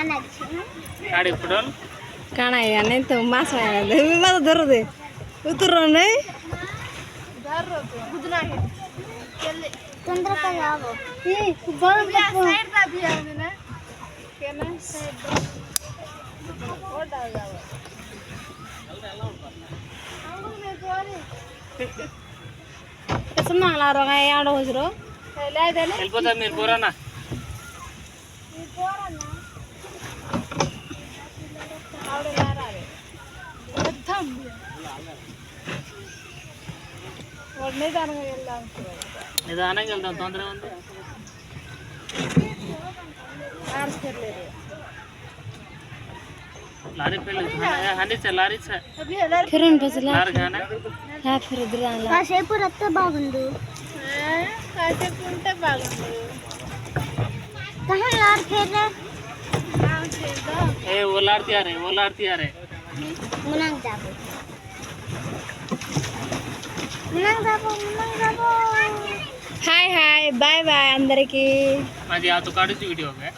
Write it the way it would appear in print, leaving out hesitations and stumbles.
गाड़ी पेट्रोल काना है नहीं तो मास में मत दर्द उतर नहीं बुझना है चले तंत्र का जाओ ये बड़ साइड का भी है ना केना साइड और डाल जाओ कसम ना ला रहा है यार हो जरो ले दे ले వెళ్ళిపోతా మీరు పోరానా ये कोरना आवड़े ला रहा है थम और नहीं जाना है నిదానంగా వెళ్దాం తొందరగా ఉంది आर्स कर ले लारी पे हंडी से लारी से अभी अलर फिर उन बस ला लार गाना ला फिर इधर ला కాసేపు రక్త బాగుండు కాసేపు ఉంటే బాగుండు कहां यार फिर गांव से दो ए वो लारती आ रहे मुनांग जाबो मुनांग जाबो हाय हाय बाय बाय अंदर की माझी आता काढूची व्हिडिओ काय